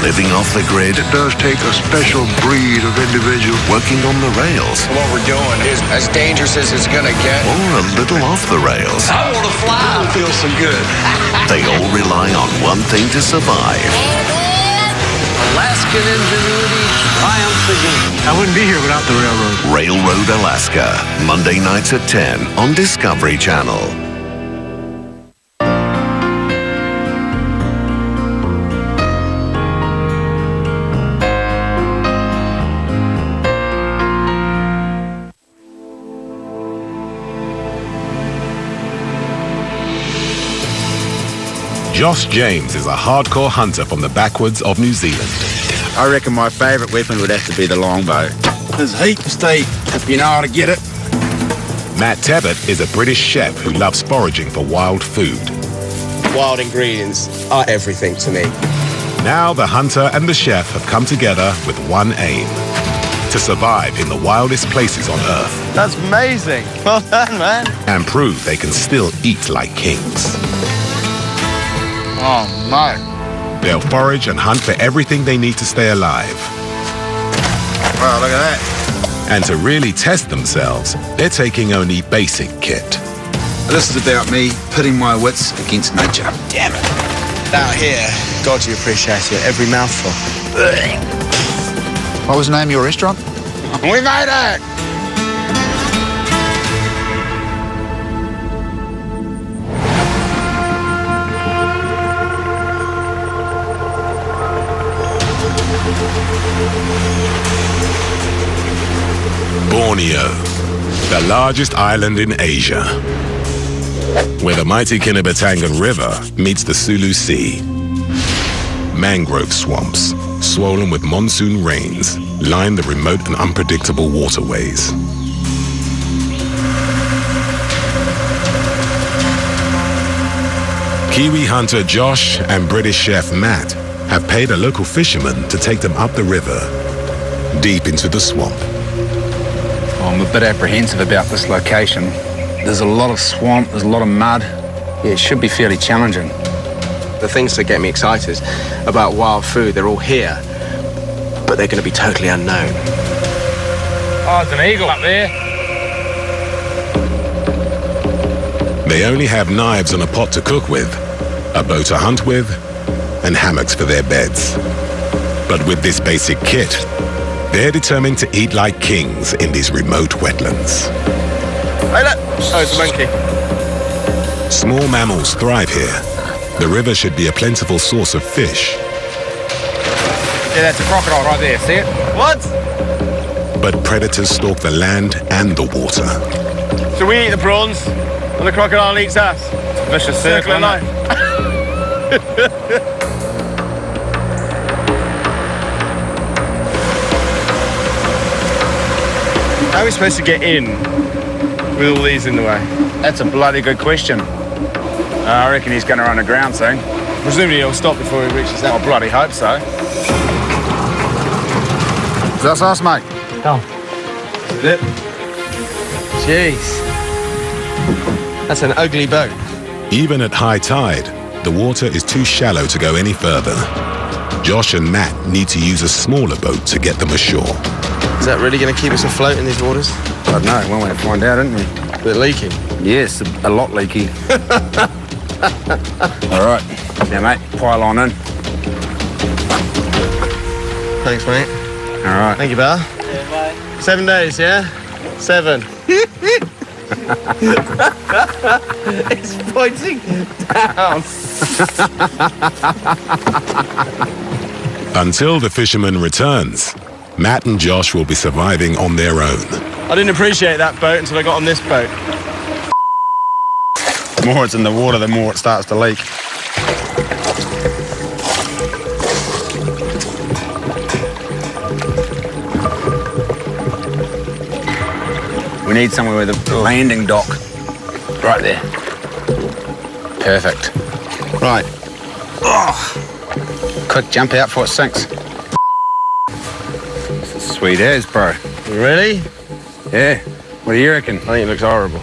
living off the grid. It does take a special breed of individual. Working on the rails. What we're doing is as dangerous as it's gonna get. Or a little off the rails. I want to fly. It feels so good. They all rely on one thing to survive. Alaskan ingenuity triumphs again. I wouldn't be here without the railroad. Railroad Alaska, Monday nights at 10 on Discovery Channel. Josh James is a hardcore hunter from the backwoods of New Zealand. I reckon my favourite weapon would have to be the longbow. There's heat to steak, if you know how to get it. Matt Tebbett is a British chef who loves foraging for wild food. Wild ingredients are everything to me. Now the hunter and the chef have come together with one aim: to survive in the wildest places on Earth. That's amazing. Well done, man. And prove they can still eat like kings. Oh, my. They'll forage and hunt for everything they need to stay alive. Wow, look at that. And to really test themselves, they're taking only basic kit. This is about me pitting my wits against nature. Damn it. Out here, God, you appreciate it. Every mouthful. What was the name of your restaurant? We made it! Borneo, the largest island in Asia, where the mighty Kinabatangan River meets the Sulu Sea. Mangrove swamps, swollen with monsoon rains, line the remote and unpredictable waterways. Kiwi hunter Josh and British chef Matt have paid a local fisherman to take them up the river, deep into the swamp. I'm a bit apprehensive about this location. There's a lot of swamp, there's a lot of mud. Yeah, it should be fairly challenging. The things that get me excited about wild food, they're all here, but they're going to be totally unknown. Oh, there's an eagle up there. They only have knives and a pot to cook with, a bow to hunt with, and hammocks for their beds. But with this basic kit, they're determined to eat like kings in these remote wetlands. Hey, look! Oh, it's a monkey. Small mammals thrive here. The river should be a plentiful source of fish. Yeah, that's a crocodile right there, see it? What? But predators stalk the land and the water. So we eat the prawns, and the crocodile eats us. Vicious circle of life. How are we supposed to get in with all these in the way? That's a bloody good question. I reckon he's going to run aground soon. Presumably he'll stop before he reaches I that. bloody hope so. Is that us, mate? Come. Is it? Jeez. That's an ugly boat. Even at high tide, the water is too shallow to go any further. Josh and Matt need to use a smaller boat to get them ashore. Is that really going to keep us afloat in these waters? I don't know, one way to find out, isn't we? A bit leaky. Yes, a lot leaky. All right, now mate, pile on in. Thanks, mate. All right. Thank you, Bar. Yeah, bye. 7 days, yeah? 7. It's pointing down. Until the fisherman returns, Matt and Josh will be surviving on their own. I didn't appreciate that boat until I got on this boat. The more it's in the water, the more it starts to leak. We need somewhere with a landing dock. Right there. Perfect. Right. Oh. Quick jump out before it sinks. This is sweet as, bro. Really? Yeah. What do you reckon? I think it looks horrible.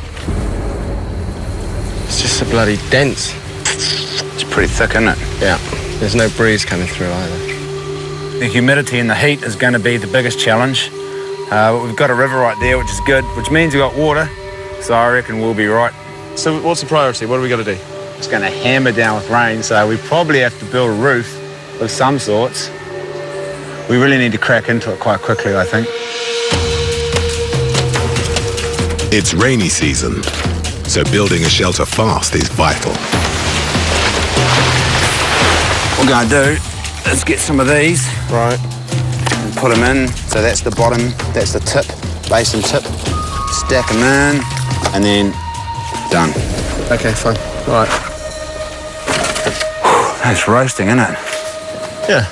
It's just so bloody dense. It's pretty thick, isn't it? Yeah. There's no breeze coming through either. The humidity and the heat is going to be the biggest challenge. But we've got a river right there, which is good, which means we've got water, so I reckon we'll be right. So what's the priority? What do we got to do? It's going to hammer down with rain, so we probably have to build a roof of some sorts. We really need to crack into it quite quickly, I think. It's rainy season, so building a shelter fast is vital. What we're going to do is get some of these. Right. And put them in. So that's the bottom, that's the tip, base and tip. Stack them in, and then done. Okay, fine. All right. That's roasting, isn't it? Yeah.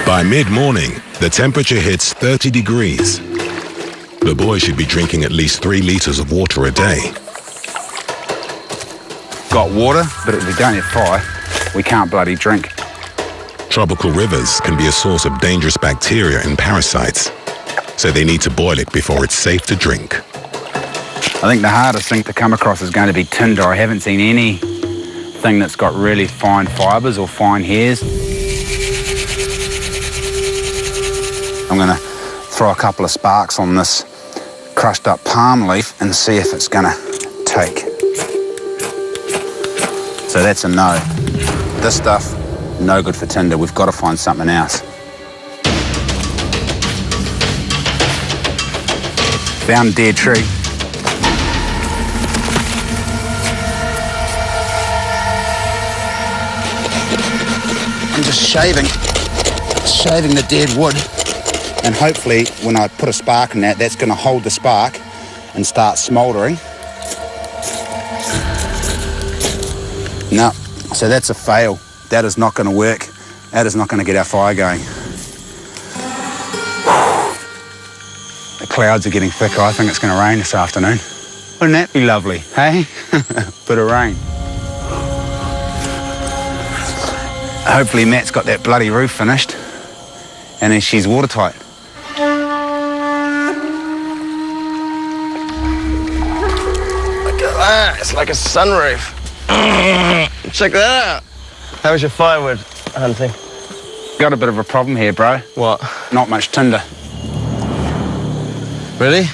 By mid-morning, the temperature hits 30 degrees. The boy should be drinking at least 3 litres of water a day. Got water, but if we don't have fire, we can't bloody drink. Tropical rivers can be a source of dangerous bacteria and parasites, so they need to boil it before it's safe to drink. I think the hardest thing to come across is going to be tinder. I haven't seen anything that's got really fine fibres or fine hairs. I'm going to throw a couple of sparks on this crushed up palm leaf and see if it's going to take. So that's a no. This stuff, no good for tinder. We've got to find something else. Found a dead tree. I'm just shaving the dead wood. And hopefully, when I put a spark in that, that's going to hold the spark and start smouldering. No, so that's a fail. That is not going to work. That is not going to get our fire going. The clouds are getting thicker. I think it's going to rain this afternoon. Wouldn't that be lovely, hey? Bit of rain. Hopefully Matt's got that bloody roof finished and then she's watertight. It's like a sunroof. Check that out. How was your firewood hunting? Got a bit of a problem here, bro. What? Not much tinder. Really?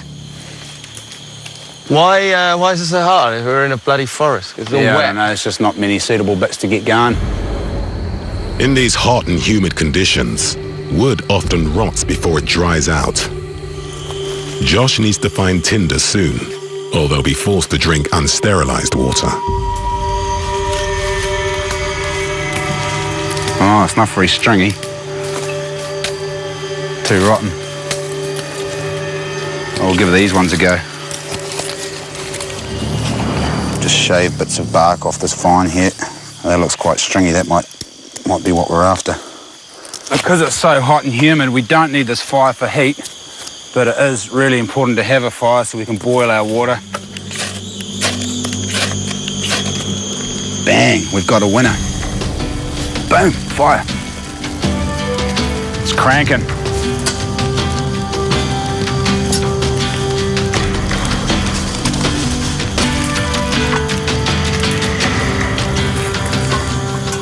Why is it so hard if we're in a bloody forest? It's all Yeah, wet. I don't know, it's just not many suitable bits to get going. In these hot and humid conditions, wood often rots before it dries out. Josh needs to find tinder soon, or they'll be forced to drink unsterilized water. Oh, it's not very stringy. Too rotten. I'll give these ones a go. Just shave bits of bark off this vine here. That looks quite stringy. That might be what we're after. Because it's so hot and humid, we don't need this fire for heat, but it is really important to have a fire so we can boil our water. Bang, we've got a winner. Boom, fire. It's cranking.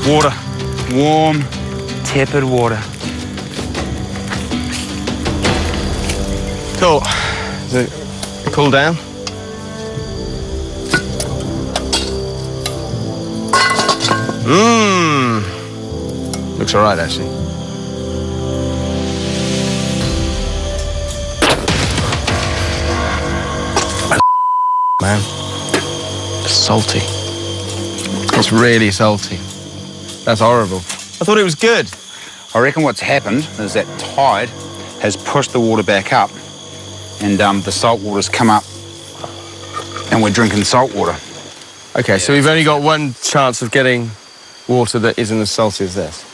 Water, warm, tepid water. Cool. Is it cool down? Looks all right, actually. Man, it's salty. It's really salty. That's horrible. I thought it was good. I reckon what's happened is that tide has pushed the water back up and the salt water's come up and we're drinking salt water. Okay, so we've only got one chance of getting water that isn't as salty as this.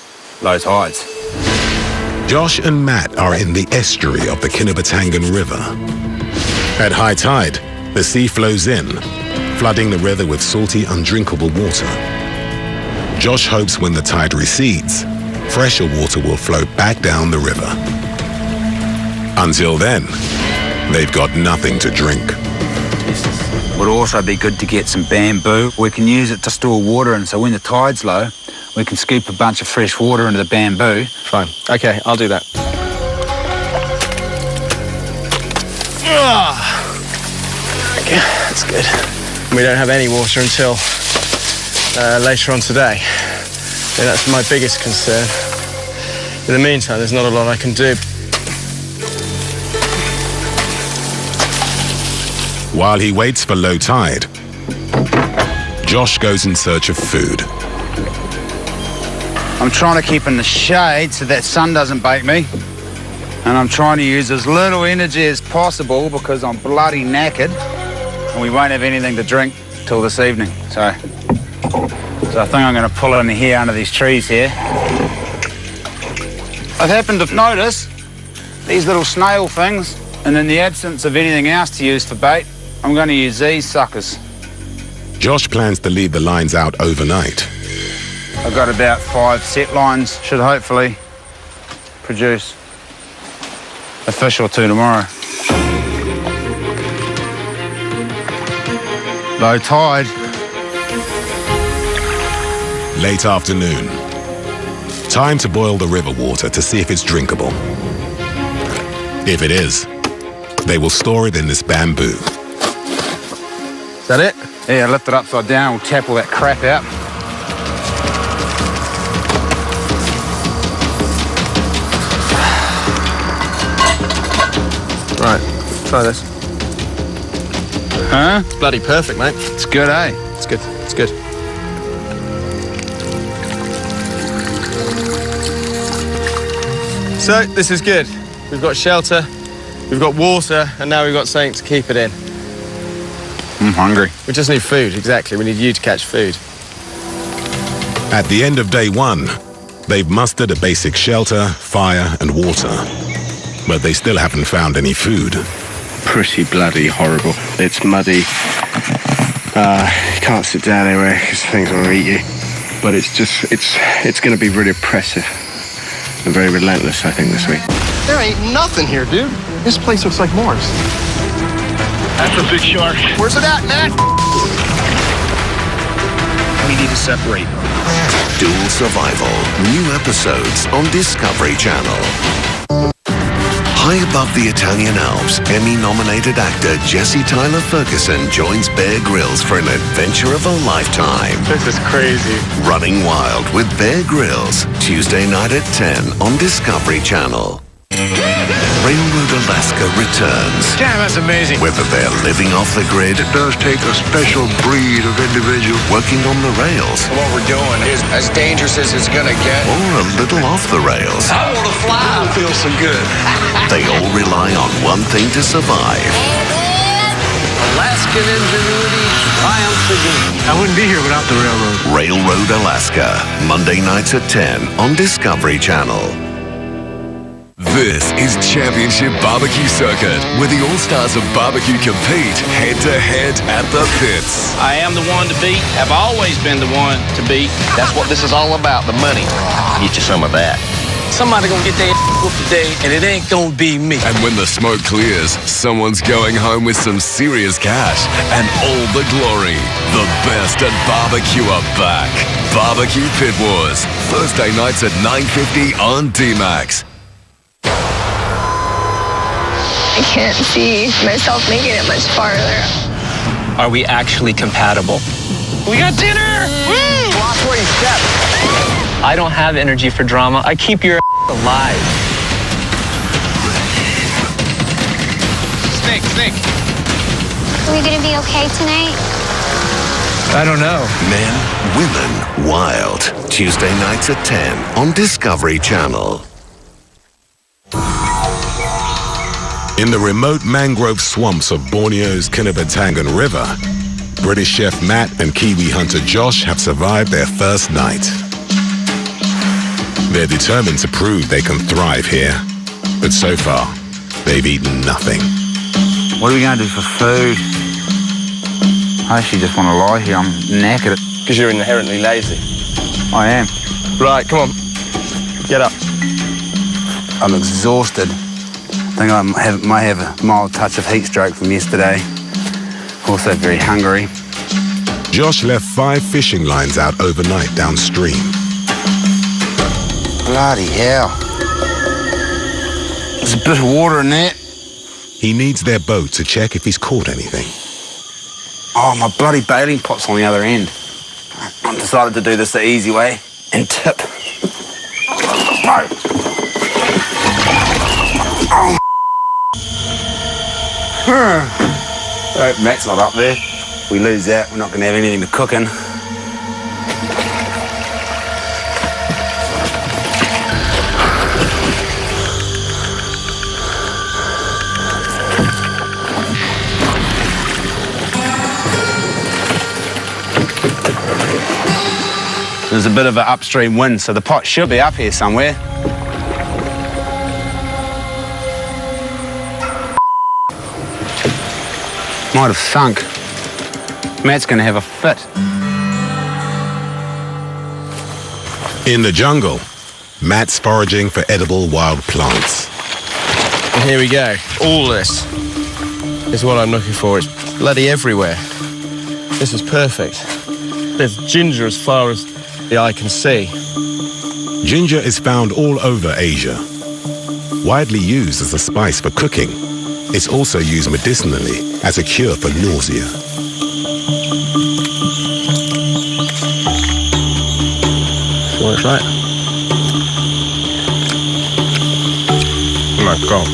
Low tides. Josh and Matt are in the estuary of the Kinabatangan River. At high tide, the sea flows in, flooding the river with salty, undrinkable water. Josh hopes when the tide recedes, fresher water will flow back down the river. Until then, they've got nothing to drink. Would also be good to get some bamboo. We can use it to store water in, so when the tide's low, we can scoop a bunch of fresh water into the bamboo. Fine. Okay, I'll do that. Okay, that's good. We don't have any water until later on today. Yeah, that's my biggest concern. In the meantime, there's not a lot I can do. While he waits for low tide, Josh goes in search of food. I'm trying to keep in the shade so that sun doesn't bake me. And I'm trying to use as little energy as possible because I'm bloody knackered and we won't have anything to drink till this evening. So I think I'm going to pull in here under these trees here. I've happened to notice these little snail things, and in the absence of anything else to use for bait, I'm going to use these suckers. Josh plans to leave the lines out overnight. I've got about 5 set lines, should hopefully produce a fish or 2 tomorrow. Low tide. Late afternoon. Time to boil the river water to see if it's drinkable. If it is, they will store it in this bamboo. Is that it? Yeah, lift it upside down, we'll tap all that crap out. Right, try this. Huh? Bloody perfect, mate. It's good, eh? It's good, it's good. So, this is good. We've got shelter, we've got water, and now we've got something to keep it in. I'm hungry. We just need food, exactly. We need you to catch food. At the end of day 1, they've mustered a basic shelter, fire, and water. But they still haven't found any food. Pretty bloody horrible. It's muddy. You can't sit down anywhere because things will eat you. But it's going to be really oppressive and very relentless, I think, this week. There ain't nothing here, dude. This place looks like Mars. That's a big shark. Where's it at, man? We need to separate. Dual Survival. New episodes on Discovery Channel. High above the Italian Alps, Emmy-nominated actor Jesse Tyler Ferguson joins Bear Grylls for an adventure of a lifetime. This is crazy. Running Wild with Bear Grylls, Tuesday night at 10 on Discovery Channel. Railroad Alaska returns. Damn, that's amazing. Whether they're living off the grid, It does take a special breed of individual. working on the rails, What we're doing is as dangerous as it's gonna get. or a little off the rails, I wanna fly. Feels so good. they all rely on one thing to survive. Alaskan ingenuity triumphant. I wouldn't be here without the railroad. Railroad Alaska, Monday nights at 10 on Discovery Channel. This is Championship Barbecue Circuit, where the all-stars of barbecue compete head-to-head at the pits. I am the one to beat, have always been the one to beat. That's what this is all about, the money. Get you some of that. Somebody gonna get their whooped today, and it ain't gonna be me. And when the smoke clears, someone's going home with some serious cash and all the glory. The best at barbecue are back. Barbecue Pit Wars, Thursday nights at 9:50 on D-Max. I can't see myself making it much farther. Are we actually compatible? We got dinner! Woo! Watch where you step. I don't have energy for drama. I keep your alive. Snake. Are we gonna be okay tonight? I don't know. Men, Women, Wild. Tuesday nights at 10 on Discovery Channel. In the remote mangrove swamps of Borneo's Kinabatangan River, British chef Matt and Kiwi hunter Josh have survived their first night. They're determined to prove they can thrive here, but so far, they've eaten nothing. What are we going to do for food? I actually just want to lie here. I'm knackered. Because you're inherently lazy. I am. Right, come on. Get up. I'm exhausted. I think I might have a mild touch of heat stroke from yesterday. Also very hungry. Josh left 5 fishing lines out overnight downstream. Bloody hell. There's a bit of water in there. He needs their boat to check if he's caught anything. Oh, my bloody bailing pot's on the other end. I decided to do this the easy way and tip. Oh, Matt's not up there. If we lose that, we're not going to have anything to cook in. There's a bit of an upstream wind, so the pot should be up here somewhere. Might have sunk. Matt's going to have a fit. In the jungle, Matt's foraging for edible wild plants. And here we go. All this is what I'm looking for. It's bloody everywhere. This is perfect. There's ginger as far as the eye can see. Ginger is found all over Asia. Widely used as a spice for cooking, it's also used medicinally as a cure for nausea. That's what it's like. Oh my God.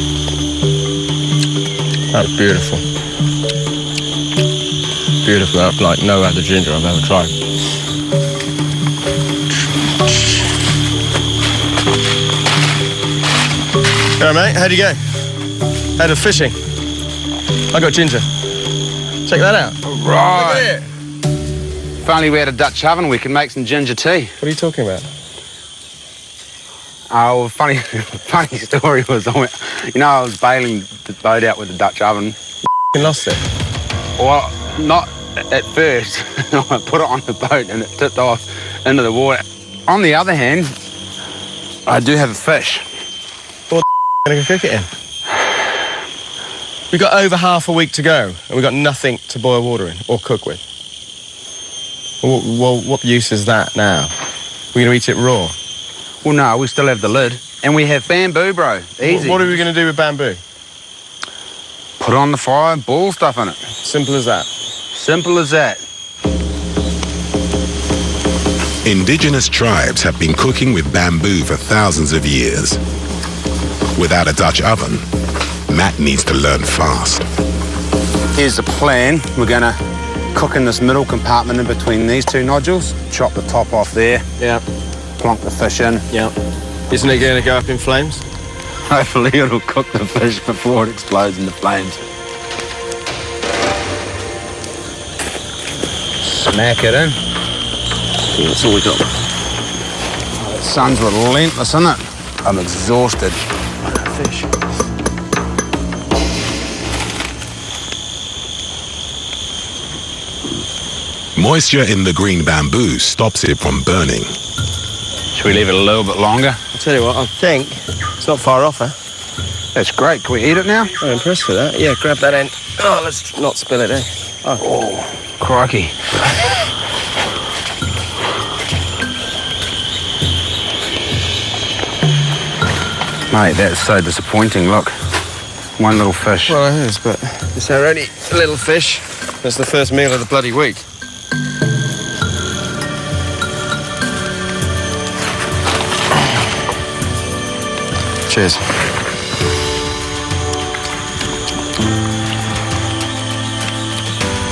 That's beautiful. Beautiful. That's like no other ginger I've ever tried. All right, mate, how'd you go? Out of fishing. I got ginger. Check that out. Right. Look at it. If only we had a Dutch oven, we could make some ginger tea. What are you talking about? Oh, funny story was, I was bailing the boat out with the Dutch oven. You lost it? Well, not at first. I put it on the boat and it tipped off into the water. On the other hand, I do have a fish. Gonna go cook it in. We've got over half a week to go, and we've got nothing to boil water in or cook with. Well, what use is that now? We're gonna eat it raw? Well, no, we still have the lid, and we have bamboo, bro. Easy. What are we gonna do with bamboo? Put it on the fire and boil stuff in it. Simple as that. Simple as that. Indigenous tribes have been cooking with bamboo for thousands of years. Without a Dutch oven, Matt needs to learn fast. Here's the plan. We're going to cook in this middle compartment in between these two nodules. Chop the top off there. Yeah. Plonk the fish in. Yeah. Isn't it going to go up in flames? Hopefully it'll cook the fish before it explodes into flames. Smack it in. Yeah, that's all we got. Oh, the sun's relentless, isn't it? I'm exhausted. Fish. Moisture in the green bamboo stops it from burning. Should we leave it a little bit longer? I'll tell you what, I think it's not far off, huh? That's great. Can we eat it now? I'm impressed with that. Yeah, grab that end. Oh, let's not spill it, eh? Oh, crikey. Mate, that's so disappointing. Look, one little fish. Well, it is, but it's our only little fish. That's the first meal of the bloody week. Cheers.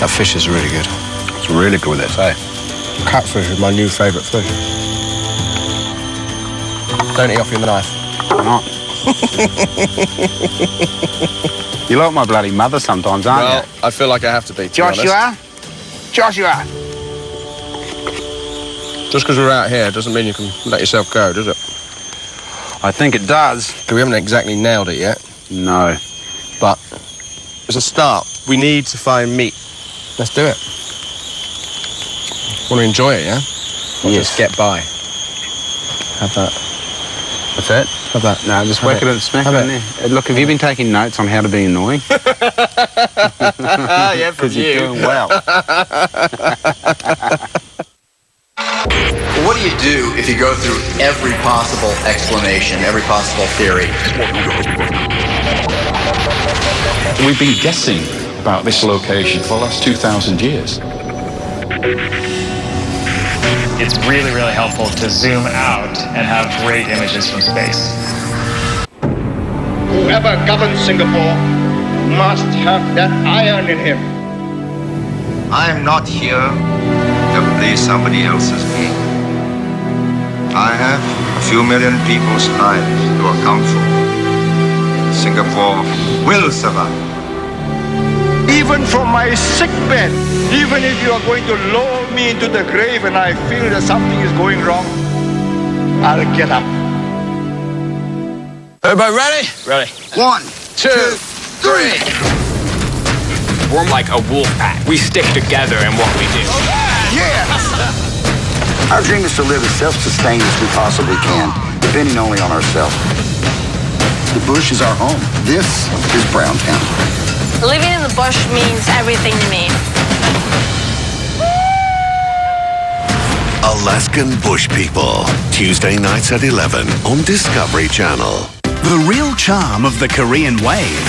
That fish is really good. It's really good, that's it. Catfish is my new favourite fish. Don't eat off your knife. Why not? You like my bloody mother sometimes, aren't you? Well, I feel like I have to be, Joshua? Joshua! Just because we're out here doesn't mean you can let yourself go, does it? I think it does. We haven't exactly nailed it yet. No. But as a start, we need to find meat. Let's do it. Want to enjoy it, yeah? Or Yes. just get by? Have that. What's that? Have that. No, just whack it and smack it in there. Look, have you been taking notes on how to be annoying? Yeah, from Because you're doing well. What do you do if you go through every possible explanation, every possible theory. We've been guessing about this location for the last 2,000 years. It's really, really helpful to zoom out and have great images from space. Whoever governs Singapore must have that iron in him. I am not here to please somebody else's game. I have a few million people's lives to account for. Singapore will survive. Even from my sick bed, even if you are going to lower me into the grave and I feel that something is going wrong, I'll get up. Everybody ready? Ready. 1, 2, 3. We're like a wolf pack. We stick together in what we do. Yeah! Our dream is to live as self-sustained as we possibly can, depending only on ourselves. The bush is our home. This is Browntown. Living in the bush means everything to me. Alaskan Bush People, Tuesday nights at 11 on Discovery Channel. The real charm of the Korean wave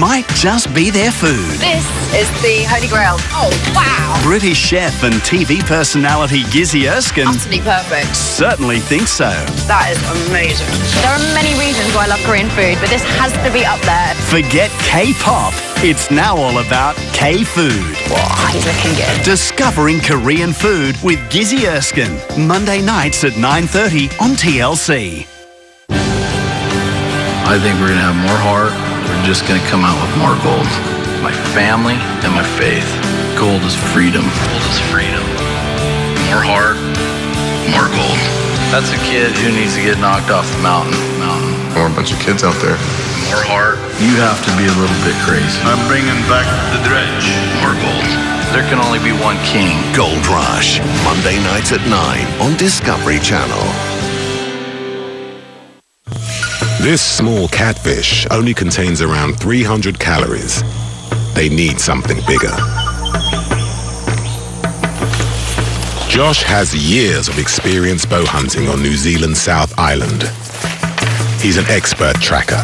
might just be their food. This is the Holy Grail. Oh, wow. British chef and TV personality Gizzy Erskine Utterly perfect. certainly thinks so. That is amazing. There are many reasons why I love Korean food, but this has to be up there. Forget K-pop. It's now all about K-food. Wow, he's looking good. Discovering Korean food with Gizzy Erskine. Monday nights at 9:30 on TLC. I think we're going to have more heart. We're just going to come out with more gold. My family and my faith. Gold is freedom. Gold is freedom. More heart, more gold. That's a kid who needs to get knocked off the mountain. Or a bunch of kids out there. More heart. You have to be a little bit crazy. I'm bringing back the dredge. More gold. There can only be one king. Gold Rush, Monday nights at 9 on Discovery Channel. This small catfish only contains around 300 calories. They need something bigger. Josh has years of experience bow hunting on New Zealand's South Island. He's an expert tracker.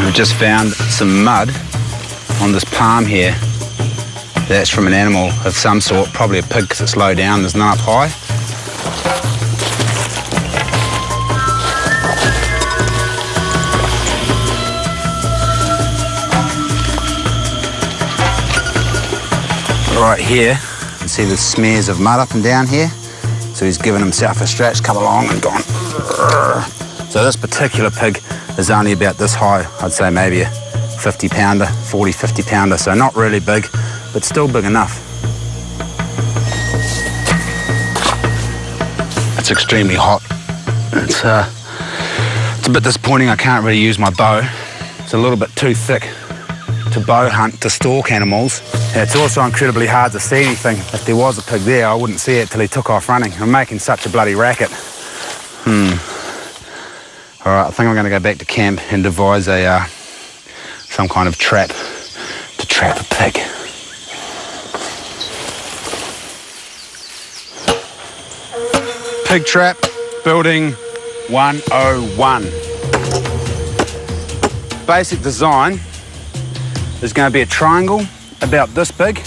We've just found some mud on this palm here. That's from an animal of some sort, probably a pig because it's low down, there's none up high. Right here, you can see the smears of mud up and down here. So he's given himself a stretch, come along and gone. So this particular pig is only about this high, I'd say maybe a 50 pounder, 40, 50 pounder, so not really big, but still big enough. It's extremely hot. It's a bit disappointing I can't really use my bow. It's a little bit too thick to bow hunt, to stalk animals. It's also incredibly hard to see anything. If there was a pig there, I wouldn't see it till he took off running. I'm making such a bloody racket. All right, I think I'm going to go back to camp and devise some kind of trap to trap a pig. Pig trap, building 101. Basic design is going to be a triangle about this big,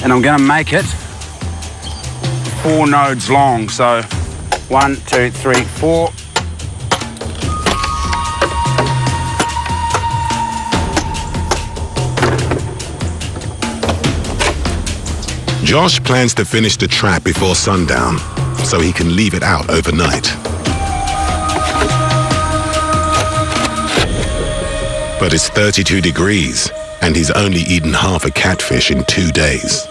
and I'm going to make it 4 nodes long. So 1, 2, 3, 4. Josh plans to finish the trap before sundown, so he can leave it out overnight. But it's 32 degrees, and he's only eaten half a catfish in 2 days.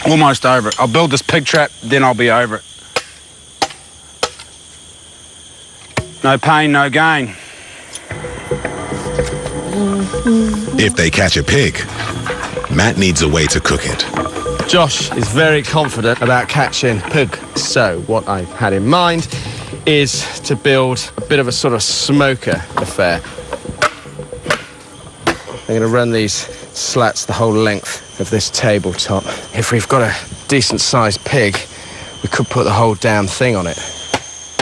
Almost over it. I'll build this pig trap, then I'll be over it. No pain, no gain. If they catch a pig, Matt needs a way to cook it. Josh is very confident about catching pig. So what I've had in mind is to build a bit of a sort of smoker affair. I'm going to run these slats the whole length of this tabletop. If we've got a decent-sized pig, we could put the whole damn thing on it.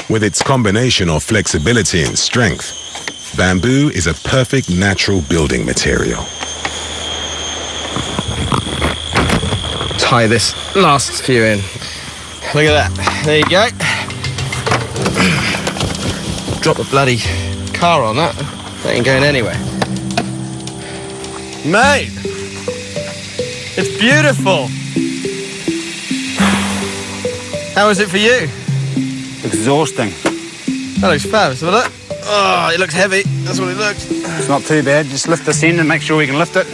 With its combination of flexibility and strength, bamboo is a perfect natural building material. Tie this last few in. Look at that. There you go. Drop the bloody car on that. That ain't going anywhere. Mate! It's beautiful! How is it for you? Exhausting. That looks fab. Let's have a look. Oh, it looks heavy. That's what it looks. It's not too bad. Just lift this end and make sure we can lift it.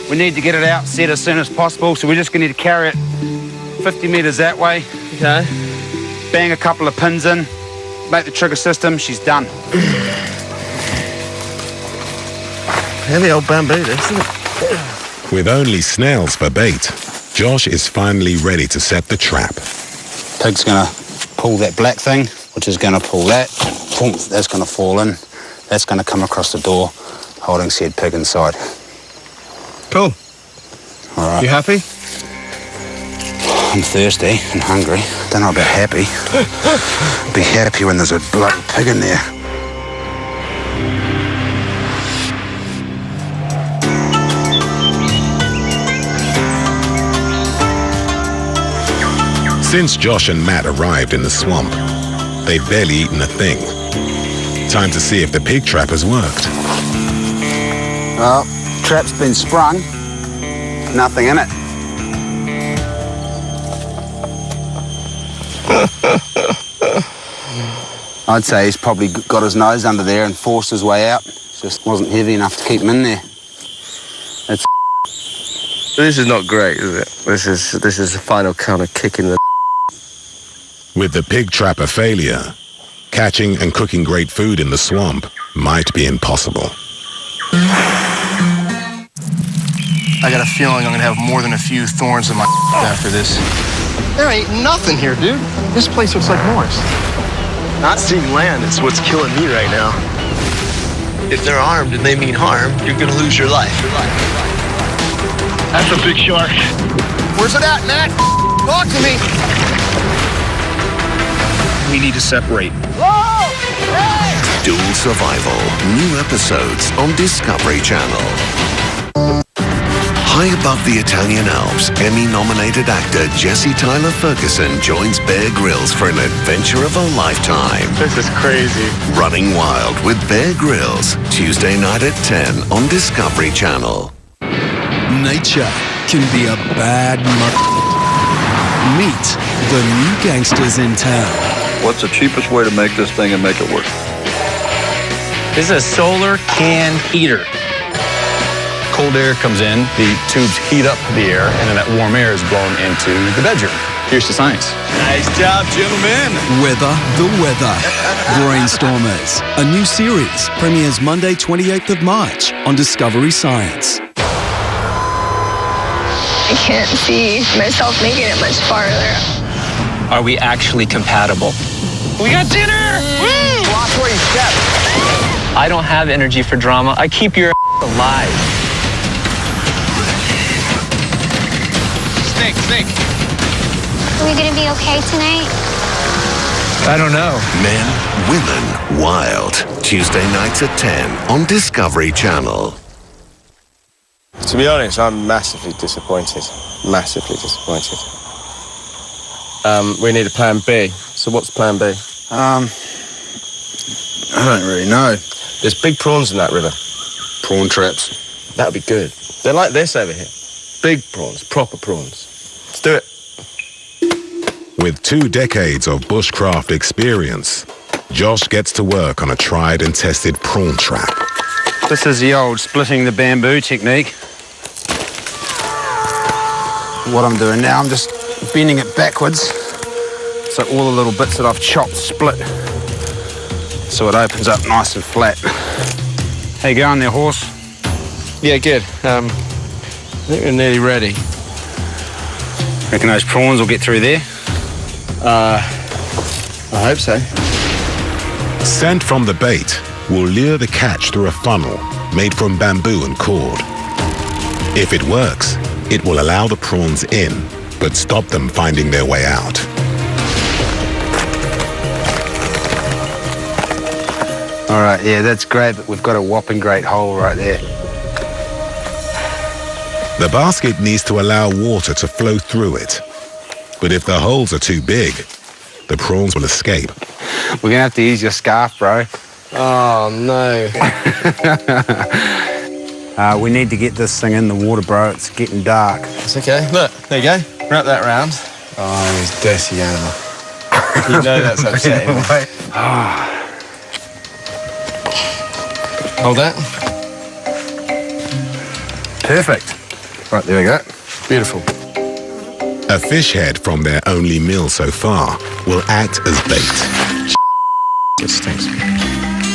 We need to get it out set as soon as possible, so we're just going to need to carry it 50 metres that way. Okay. Bang a couple of pins in, make the trigger system, she's done. Heavy old bamboo, this, isn't it? With only snails for bait, Josh is finally ready to set the trap. Pig's going to pull that black thing, which is going to pull that. Boom, that's going to fall in. That's going to come across the door, holding said pig inside. Cool. All right. You happy? I'm thirsty and hungry. Don't know about happy. Be happy when there's a bloody pig in there. Since Josh and Matt arrived in the swamp, they've barely eaten a thing. Time to see if the pig trap has worked. Well, trap's been sprung. Nothing in it. I'd say he's probably got his nose under there and forced his way out. Just wasn't heavy enough to keep him in there. It's This is not great, is it? This is the final kind of kick in the... With the pig trap a failure, catching and cooking great food in the swamp might be impossible. I got a feeling I'm gonna have more than a few thorns in my after this. There ain't nothing here, dude. This place looks like Mars. Not seeing land is what's killing me right now. If they're armed and they mean harm, you're gonna lose your life. That's a big shark. Where's it at, Matt? Talk to me. We need to separate. Whoa! Hey! Dual Survival. New episodes on Discovery Channel. High above the Italian Alps, Emmy-nominated actor Jesse Tyler Ferguson joins Bear Grylls for an adventure of a lifetime. This is crazy. Running Wild with Bear Grylls, Tuesday night at 10 on Discovery Channel. Nature can be a bad Meet the new gangsters in town. What's the cheapest way to make this thing and make it work? This is a solar can heater. Cold air comes in, the tubes heat up the air, and then that warm air is blown into the bedroom. Here's the science. Nice job, gentlemen. Weather the Weather. Brainstormers. A new series premieres Monday, 28th of March on Discovery Science. I can't see myself making it much farther. Are we actually compatible? We got dinner! Woo! Watch where you step. I don't have energy for drama. I keep your alive. Snake. Are we gonna be okay tonight? I don't know. Men, Women, Wild. Tuesday nights at 10 on Discovery Channel. To be honest, I'm massively disappointed. Massively disappointed. We need a plan B. So what's plan B? I don't really know. There's big prawns in that river. Prawn traps. That'd be good. They're like this over here. Big prawns, proper prawns. Let's do it. With 2 decades of bushcraft experience, Josh gets to work on a tried and tested prawn trap. This is the old splitting the bamboo technique. What I'm doing now, I'm just bending it backwards so all the little bits that I've chopped split so it opens up nice and flat. How you going there, horse? Yeah, good. I think we're nearly ready. Reckon those prawns will get through there? I hope so. Scent from the bait will lure the catch through a funnel made from bamboo and cord. If it works, it will allow the prawns in, but stop them finding their way out. All right, yeah, that's great, but we've got a whopping great hole right there. The basket needs to allow water to flow through it. But if the holes are too big, the prawns will escape. We're gonna have to use your scarf, bro. Oh, no. We need to get this thing in the water, bro. It's getting dark. It's okay. Look, there you go. Wrap that round. Oh, he's a dirty animal. You know that's upsetting. Hold that. Perfect. Right, there we go. Beautiful. A fish head from their only meal so far will act as bait. It stinks.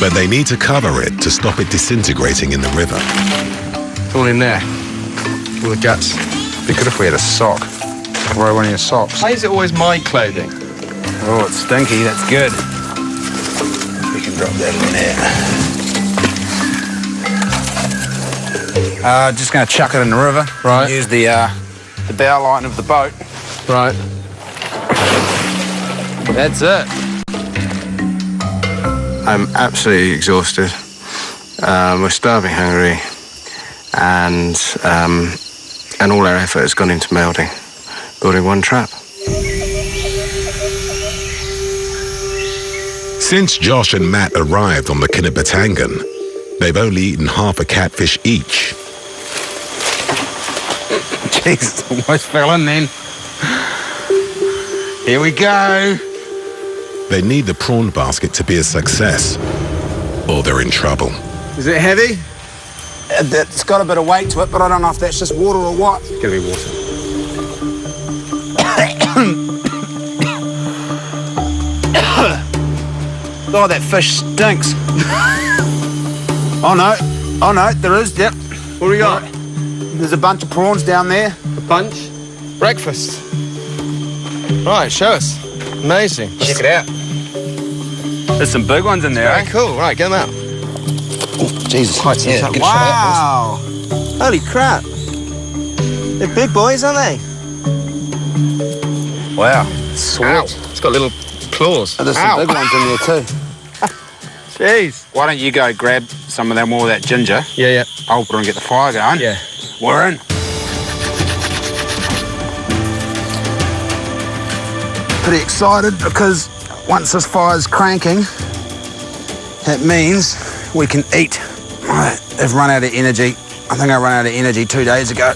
But they need to cover it to stop it disintegrating in the river. It's all in there. All the guts. It'd be good if we had a sock. Borrow one of your socks. Why is it always my clothing? Oh, it's stinky. That's good. We can drop that in there. Just going to chuck it in the river. Right. Use the bow line of the boat. Right. That's it. I'm absolutely exhausted. We're starving hungry, and all our effort has gone into building one trap. Since Josh and Matt arrived on the Kinipatangan, they've only eaten half a catfish each. Jesus, almost fell in then. Here we go. They need the prawn basket to be a success, or they're in trouble. Is it heavy? It's got a bit of weight to it, but I don't know if that's just water or what. It's gonna be water. Oh, that fish stinks. Oh no, there is, yep. What do we got? There's a bunch of prawns down there. A bunch? Breakfast. Right, show us. Amazing. Check it out. There's some big ones in there. Very cool. Right, get them out. Oh, Jesus. Yeah, wow. Holy crap. They're big boys, aren't they? Wow. Sweet. Ow. It's got little claws. Oh, there's some big ones in there too. Jeez. Why don't you go grab some of them, more of that ginger? Yeah. I'll put on and get the fire going. Yeah. We're in. Pretty excited because once this fire's cranking, that means we can eat. I've run out of energy. I think I ran out of energy 2 days ago.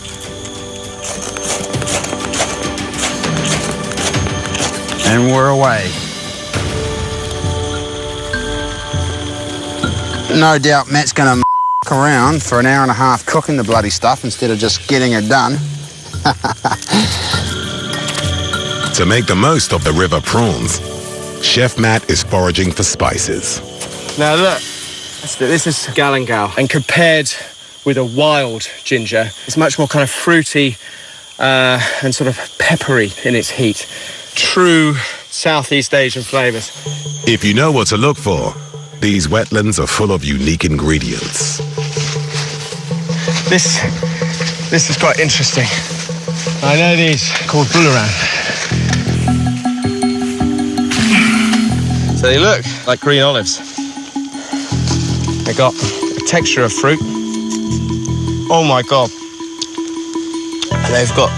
And we're away. No doubt Matt's going to around for an hour and a half cooking the bloody stuff instead of just getting it done. To make the most of the river prawns, Chef Matt is foraging for spices. Now look, this is galangal, and compared with a wild ginger, it's much more kind of fruity and sort of peppery in its heat. True Southeast Asian flavours. If you know what to look for, these wetlands are full of unique ingredients. This is quite interesting. I know these called bularan. So they look like green olives. They got a texture of fruit. Oh my God. They've got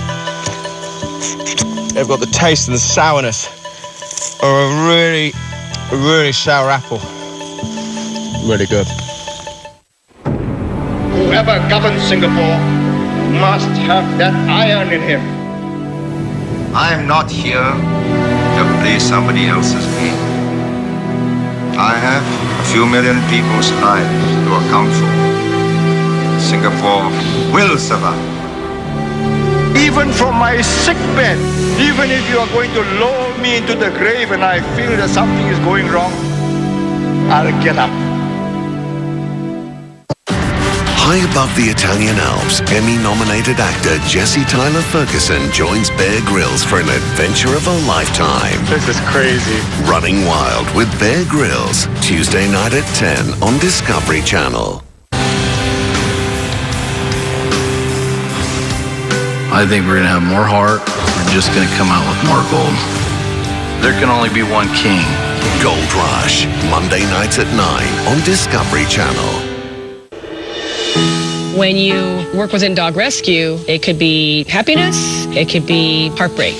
the taste and the sourness of a really, really sour apple. Really good. Whoever governs Singapore must have that iron in him. I am not here to play somebody else's game. I have a few million people's lives to account for. Singapore will survive. Even from my sick bed, even if you are going to lower me into the grave and I feel that something is going wrong, I'll get up. High above the Italian Alps, Emmy-nominated actor Jesse Tyler Ferguson joins Bear Grylls for an adventure of a lifetime. This is crazy. Running Wild with Bear Grylls, Tuesday night at 10 on Discovery Channel. I think we're gonna have more heart. We're just gonna come out with more gold. There can only be one king. Gold Rush, Monday nights at 9 on Discovery Channel. When you work within dog rescue, it could be happiness, it could be heartbreak.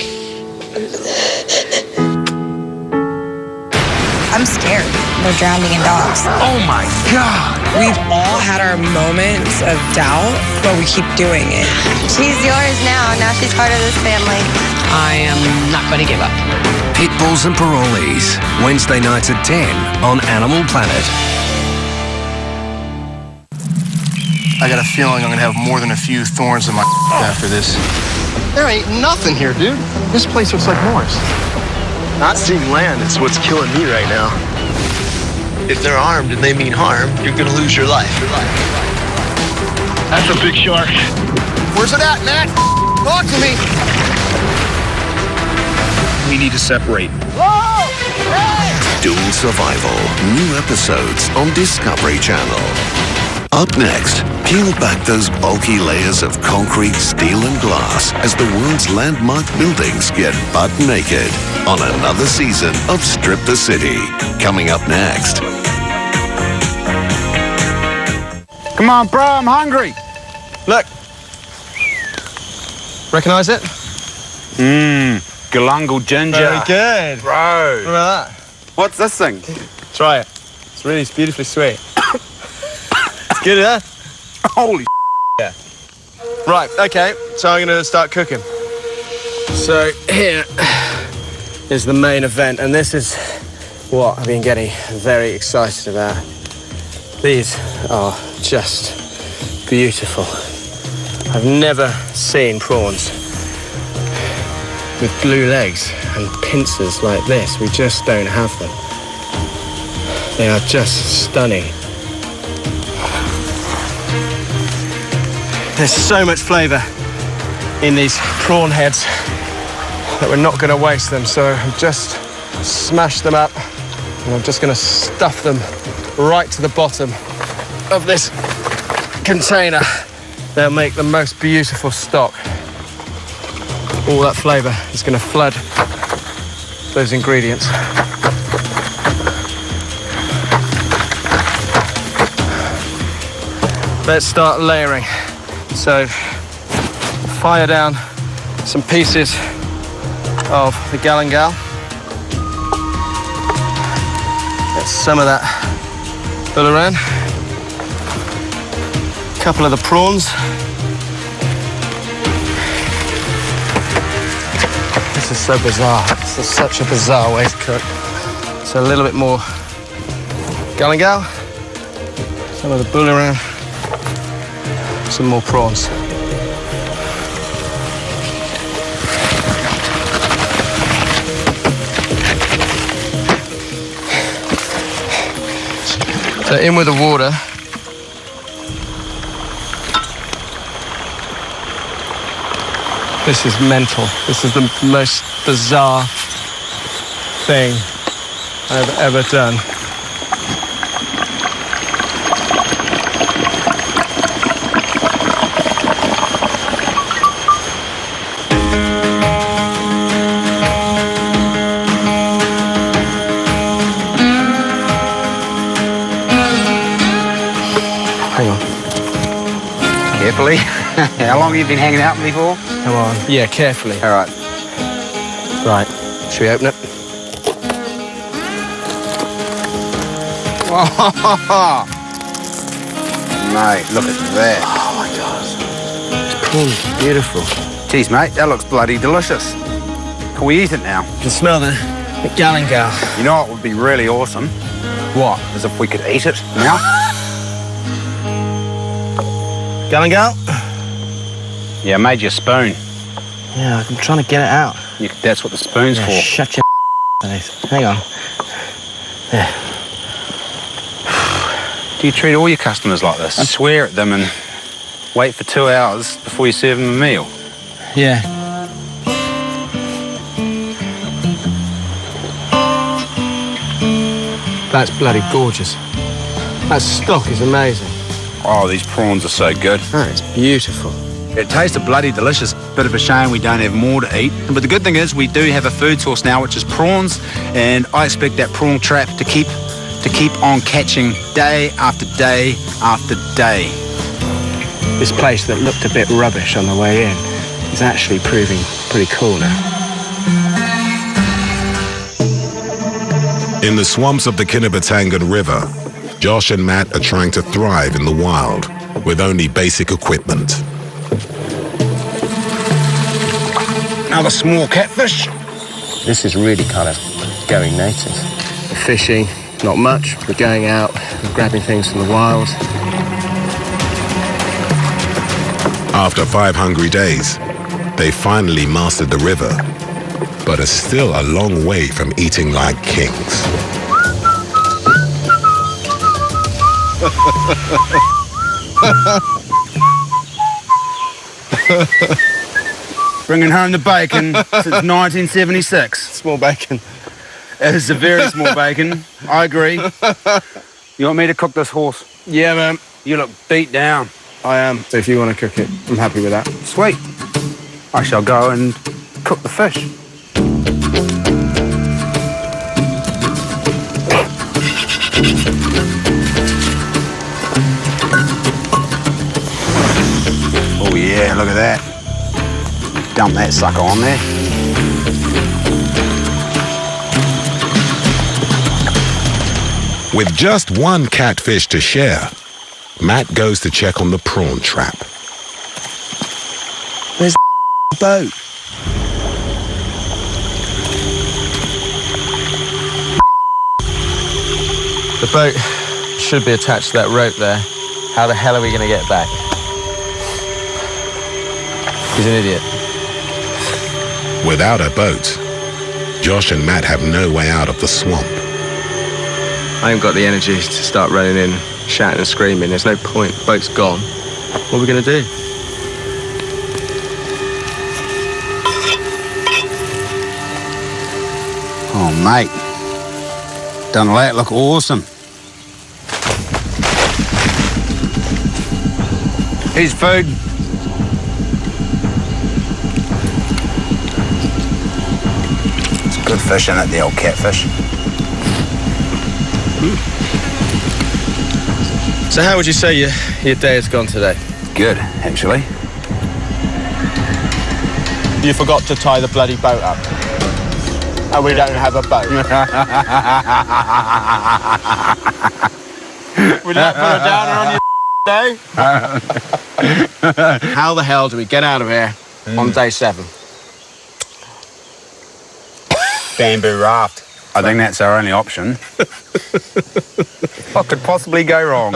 I'm scared. We're drowning in dogs. Oh my God! We've all had our moments of doubt, but we keep doing it. She's yours now. Now she's part of this family. I am not going to give up. Pitbulls and Parolees, Wednesday nights at 10 on Animal Planet. I got a feeling I'm gonna have more than a few thorns in my after this. There ain't nothing here, dude. This place looks like Mars. Not seeing land is what's killing me right now. If they're armed and they mean harm, you're gonna lose your life. That's a big shark. Where's it at, Matt? Talk to me. We need to separate. Whoa! Hey! Dual Survival, new episodes on Discovery Channel. Up next, peel back those bulky layers of concrete, steel and glass as the world's landmark buildings get butt naked on another season of Strip the City. Coming up next. Come on, bro, I'm hungry. Look. Recognize it? Galungal ginger. Very good. Bro. What about that? What's this thing? Try it. It's beautifully sweet. It's good, huh? Holy yeah. Right, okay, so I'm gonna start cooking. So here is the main event, and this is what I've been getting very excited about. These are just beautiful. I've never seen prawns with blue legs and pincers like this. We just don't have them. They are just stunning. There's so much flavour in these prawn heads that we're not going to waste them, so I've just smashed them up and I'm just going to stuff them right to the bottom of this container. They'll make the most beautiful stock. All that flavour is going to flood those ingredients. Let's start layering. So, fire down some pieces of the galangal. Get some of that bouillon. A couple of the prawns. This is so bizarre. This is such a bizarre way to cook. So a little bit more galangal, some of the bouillon, some more prawns. So in with the water. This is mental. This is the most bizarre thing I've ever done. Hang on. Carefully. How long have you been hanging out with me for? Come on. Yeah, carefully. All right. Right. Should we open it? Oh, mate, look at that. Oh, my God. This prawn's beautiful. Jeez, mate, that looks bloody delicious. Can we eat it now? You can smell the galangal. You know what would be really awesome? What? As if we could eat it now. Galangal? Yeah, I made you a spoon. Yeah, I'm trying to get it out. That's what the spoon's for. Shut your face. Hang on. There. Do you treat all your customers like this? And swear at them and wait for 2 hours before you serve them a meal? Yeah. That's bloody gorgeous. That stock is amazing. Oh, these prawns are so good. That is beautiful. It tasted bloody delicious. Bit of a shame we don't have more to eat. But the good thing is we do have a food source now, which is prawns, and I expect that prawn trap to keep on catching day after day after day. This place that looked a bit rubbish on the way in is actually proving pretty cool now. In the swamps of the Kinabatangan River, Josh and Matt are trying to thrive in the wild with only basic equipment. Another small catfish. This is really kind of going native. Fishing, not much. We're going out, we're grabbing things from the wild. After 5 hungry days, they finally mastered the river, but are still a long way from eating like kings. Bringing home the bacon since 1976. Small bacon. It is a very small bacon. I agree. You want me to cook this horse? Yeah, man. You look beat down. I am. So if you want to cook it, I'm happy with that. Sweet. I shall go and cook the fish. Oh yeah, look at that. Dump that sucker on there. With just one catfish to share, Matt goes to check on the prawn trap. Where's the boat? The boat should be attached to that rope there. How the hell are we going to get back? He's an idiot. Without a boat, Josh and Matt have no way out of the swamp. I ain't got the energy to start running in, shouting and screaming. There's no point. The boat's gone. What are we going to do? Oh, mate. Done that look awesome. Here's food. It's good fish in it, the old catfish. So how would you say your day has gone today? Good, actually. You forgot to tie the bloody boat up. And we don't have a boat. Would that put a downer on your day? How the hell do we get out of here on day 7? Bamboo raft. I think that's our only option. What could possibly go wrong?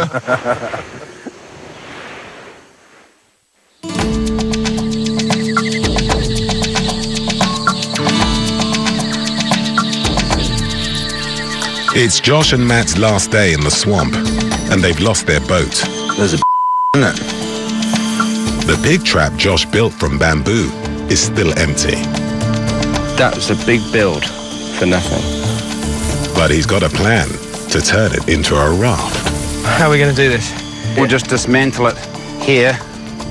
It's Josh and Matt's last day in the swamp, and they've lost their boat. There's a in it. The pig trap Josh built from bamboo is still empty. That was a big build for nothing. But he's got a plan to turn it into a raft. How are we going to do this? We'll just dismantle it here,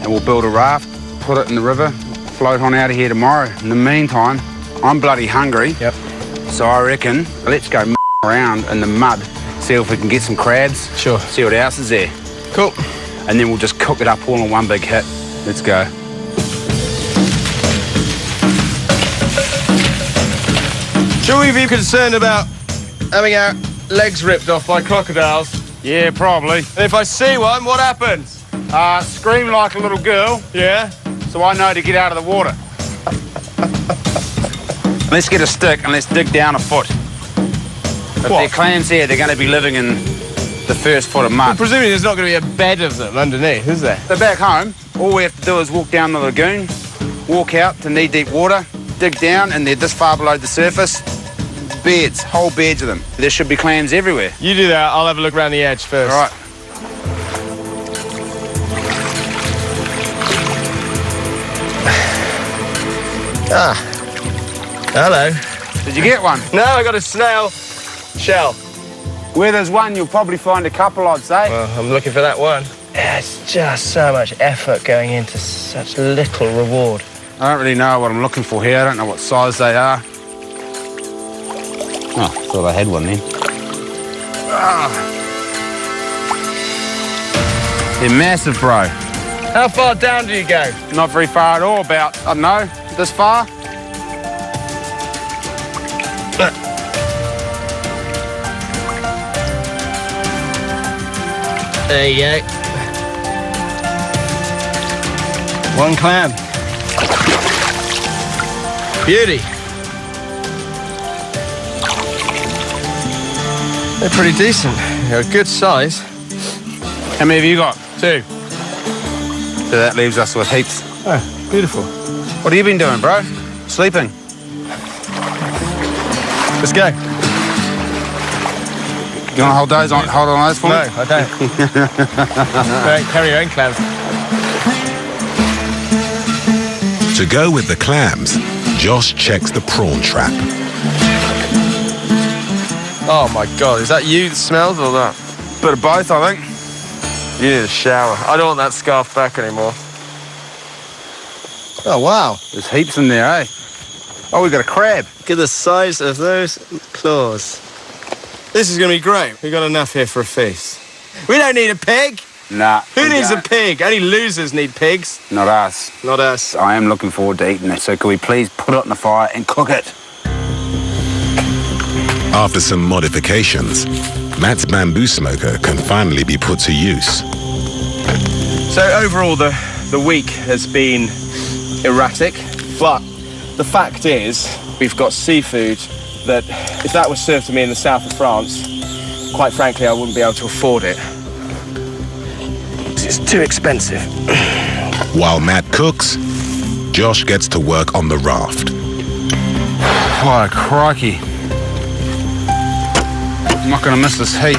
and we'll build a raft, put it in the river, float on out of here tomorrow. In the meantime, I'm bloody hungry. Yep. So I reckon let's go around in the mud, see if we can get some crabs. Sure. See what else is there. Cool. And then we'll just cook it up all in one big hit. Let's go. Should we be concerned about having our legs ripped off by crocodiles? Yeah, probably. And if I see one, what happens? Scream like a little girl. Yeah? So I know to get out of the water. Let's get a stick and let's dig down a foot. If there are clams here, they're going to be living in the first foot of mud. Well, presumably there's not going to be a bed of them underneath, is there? They're back home. All we have to do is walk down the lagoon, walk out to knee-deep water, dig down, and they're this far below the surface. Beds, whole beds of them. There should be clams everywhere. You do that, I'll have a look around the edge first. All right. Hello. Did you get one? No, I got a snail shell. Where there's one, you'll probably find a couple, I'd say. Well, I'm looking for that one. It's just so much effort going into such little reward. I don't really know what I'm looking for here. I don't know what size they are. Oh, thought I had one then. They're massive, bro. How far down do you go? Not very far at all, about, I don't know, this far. There you go. One clam. Beauty. They're pretty decent. They're a good size. How many have you got? 2. So that leaves us with heaps. Oh, beautiful. What have you been doing, bro? Sleeping? Let's go. You want to hold on those for me? No, I don't. Don't carry your own clams. To go with the clams, Josh checks the prawn trap. Oh my God, is that you that smells or that? Bit of both, I think. You need a shower. I don't want that scarf back anymore. Oh, wow. There's heaps in there, eh? Oh, we got a crab. Look at the size of those claws. This is going to be great. We've got enough here for a feast. We don't need a pig. Nah. Who needs a pig? Only losers need pigs. Not us. Not us. I am looking forward to eating it, so can we please put it on the fire and cook it? After some modifications, Matt's bamboo smoker can finally be put to use. So overall, the week has been erratic, but the fact is we've got seafood that, if that was served to me in the south of France, quite frankly, I wouldn't be able to afford it. It's too expensive. While Matt cooks, Josh gets to work on the raft. Oh, crikey. I'm not going to miss this heat.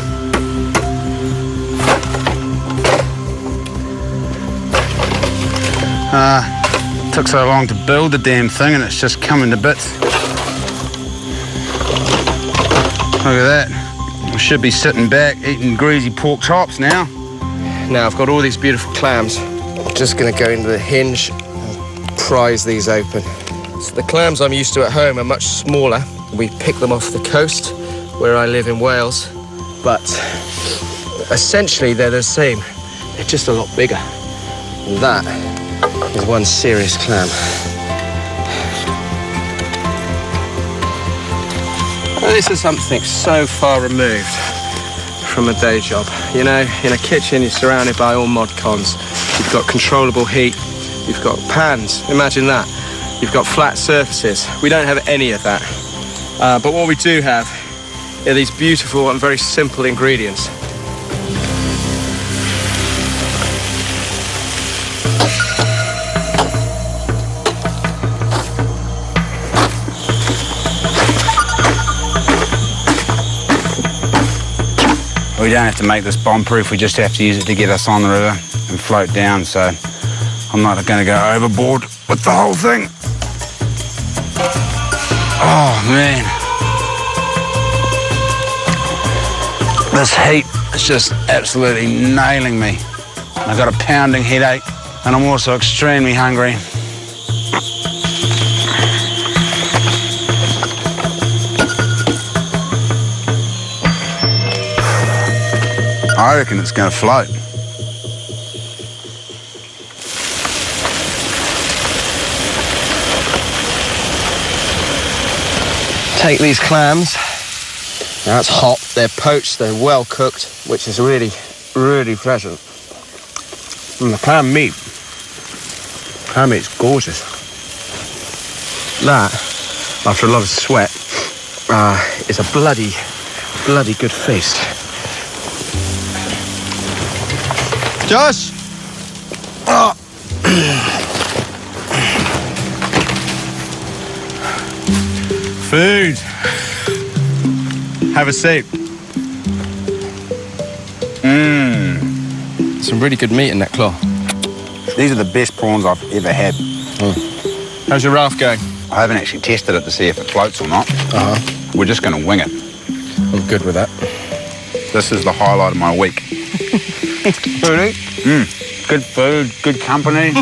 Took so long to build the damn thing and it's just coming to bits. Look at that. I should be sitting back eating greasy pork chops now. Now I've got all these beautiful clams. I'm just going to go into the hinge and prise these open. So the clams I'm used to at home are much smaller. We pick them off the coast where I live in Wales, but essentially they're the same. They're just a lot bigger. And that is one serious clam. Well, this is something so far removed from a day job. You know, in a kitchen you're surrounded by all mod cons. You've got controllable heat, you've got pans, imagine that. You've got flat surfaces. We don't have any of that. But what we do have are these beautiful and very simple ingredients. We don't have to make this bomb-proof, we just have to use it to get us on the river and float down, so I'm not going to go overboard with the whole thing. Oh, man. This heat is just absolutely nailing me. I've got a pounding headache, and I'm also extremely hungry. I reckon it's going to float. Take these clams. Now it's hot, they're poached, they're well cooked, which is really, really pleasant. And the clam meat's gorgeous. That, after a lot of sweat, is a bloody good feast. Josh! Oh. Food. Have a seat. Some really good meat in that claw. These are the best prawns I've ever had. How's your raft going? I haven't actually tested it to see if it floats or not. We're just going to wing it. I'm good with that. This is the highlight of my week. Foodie? Good food, good company.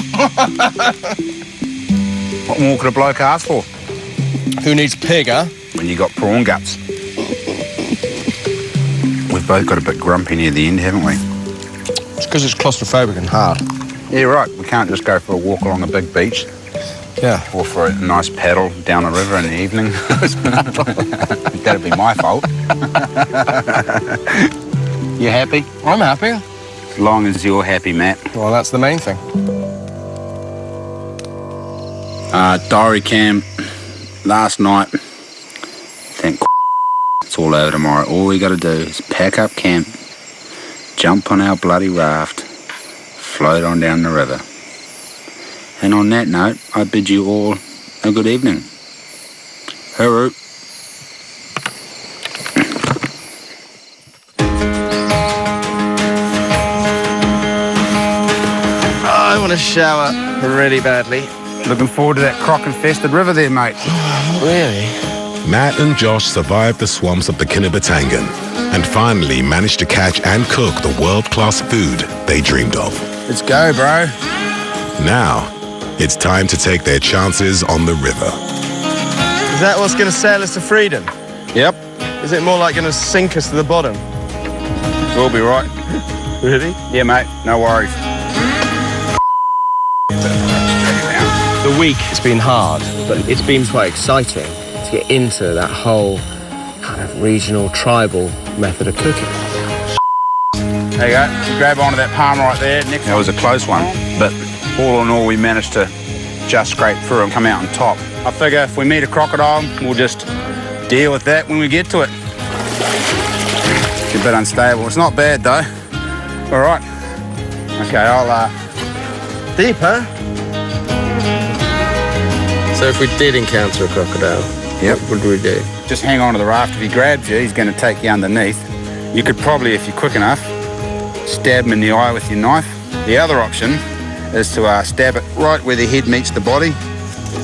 What more could a bloke ask for? Who needs pig, huh? When you got prawn guts. We've both got a bit grumpy near the end, haven't we? It's because it's claustrophobic and hard. Yeah, right. We can't just go for a walk along a big beach. Yeah. Or for a nice paddle down a river in the evening. That'd be my fault. You happy? I'm happy. As long as you're happy, Matt. Well, that's the main thing. Diary cam. Last night. Thank it's all over tomorrow. All we got to do is pack up camp, jump on our bloody raft, float on down the river. And on that note, I bid you all a good evening. Hooroo. I want to shower really badly. Looking forward to that croc-infested river there, mate. Really? Matt and Josh survived the swamps of the Kinabatangan and finally managed to catch and cook the world-class food they dreamed of. Let's go, bro. Now, it's time to take their chances on the river. Is that what's going to sail us to freedom? Yep. Is it more like going to sink us to the bottom? We'll be right. Really? Yeah, mate. No worries. The week has been hard, but it's been quite exciting to get into that whole kind of regional, tribal method of cooking. There you go. You grab onto that palm right there. Next that was a close one, but all in all, we managed to just scrape through and come out on top. I figure if we meet a crocodile, we'll just deal with that when we get to it. It's a bit unstable. It's not bad, though. All right. Okay, I'll... Deep, huh? So if we did encounter a crocodile, yep. What would we do? Just hang on to the raft. If he grabs you, he's going to take you underneath. You could probably, if you're quick enough, stab him in the eye with your knife. The other option is to stab it right where the head meets the body.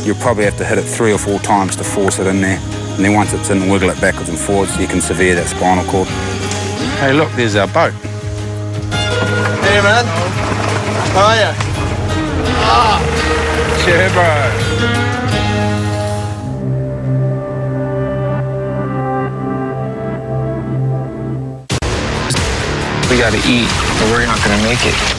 You'll probably have to hit it 3 or 4 times to force it in there. And then once it's in, wiggle it backwards and forwards so you can sever that spinal cord. Hey, look, there's our boat. Hey, man. How are you? Cheers, bro. We gotta eat, or we're not gonna make it.